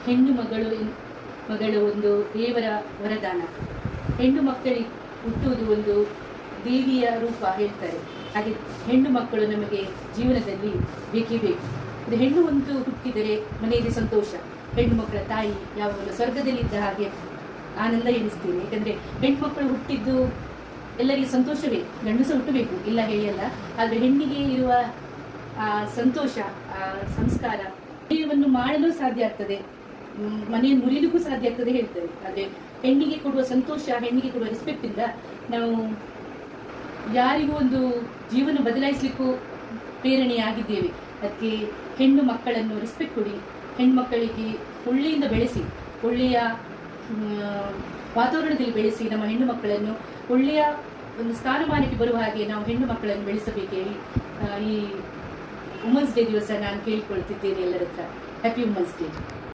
ಹೆಣ್ಣು ಮಗಳು ಒಂದು ದೇವರ ವರದಾನ. ಹೆಣ್ಣು ಮಕ್ಕಳಿಗೆ ಹುಟ್ಟುವುದು ಒಂದು ದೇವಿಯ ರೂಪ ಹೇಳ್ತಾರೆ. ಹಾಗೆ ಹೆಣ್ಣು ಮಕ್ಕಳು ನಮಗೆ ಜೀವನದಲ್ಲಿ ಬೇಕೇ ಬೇಕು. ಅದು ಹೆಣ್ಣು ಒಂದು ಹುಟ್ಟಿದರೆ ಮನೆಯಲ್ಲಿ ಸಂತೋಷ. ಹೆಣ್ಣು ಮಕ್ಕಳ ತಾಯಿ ಯಾವಾಗಲೂ ಸ್ವರ್ಗದಲ್ಲಿದ್ದ ಹಾಗೆ ಆನಂದ ಎನಿಸ್ತೀನಿ. ಯಾಕಂದರೆ ಹೆಣ್ಮಕ್ಕಳು ಹುಟ್ಟಿದ್ದು ಎಲ್ಲರಿಗೆ ಸಂತೋಷವೇ. ಗಂಡು ಸಹ ಹುಟ್ಟಬೇಕು ಇಲ್ಲ ಹೇಳಿಯಲ್ಲ, ಆದರೆ ಹೆಣ್ಣಿಗೆ ಇರುವ ಆ ಸಂತೋಷ, ಆ ಸಂಸ್ಕಾರ ಜೀವನವನ್ನು ಮಾಡಲು ಸಾಧ್ಯ ಆಗ್ತದೆ, ಮನೆಯನ್ನು ಮುರಿಲಿಕ್ಕೂ ಸಾಧ್ಯ ಆಗ್ತದೆ ಹೇಳ್ತಾರೆ. ಆದರೆ ಹೆಣ್ಣಿಗೆ ಕೊಡುವ ಸಂತೋಷ, ಹೆಣ್ಣಿಗೆ ಕೊಡುವ ರೆಸ್ಪೆಕ್ಟ್ ಇಂದ ನಾವು ಯಾರಿಗೂ ಒಂದು ಜೀವನ ಬದಲಾಯಿಸಲಿಕ್ಕೂ ಪ್ರೇರಣೆಯಾಗಿದ್ದೇವೆ. ಅದಕ್ಕೆ ಹೆಣ್ಣು ಮಕ್ಕಳನ್ನು ರೆಸ್ಪೆಕ್ಟ್ ಕೊಡಿ, ಹೆಣ್ಣು ಮಕ್ಕಳಿಗೆ ಒಳ್ಳೆಯಿಂದ ಬೆಳೆಸಿ, ಒಳ್ಳೆಯ ವಾತಾವರಣದಲ್ಲಿ ಬೆಳೆಸಿ, ನಮ್ಮ ಹೆಣ್ಣು ಮಕ್ಕಳನ್ನು ಒಳ್ಳೆಯ ಒಂದು ಸ್ಥಾನಮಾನಕ್ಕೆ ಬರುವ ಹಾಗೆ ನಾವು ಹೆಣ್ಣು ಮಕ್ಕಳನ್ನು ಬೆಳೆಸಬೇಕು ಹೇಳಿ ಈ ವುಮೆನ್ಸ್ ಡೇ ದಿವಸ ನಾನು ಕೇಳಿಕೊಳ್ತಿದ್ದೇನೆ ಎಲ್ಲರ ಹತ್ರ. Happy women's day.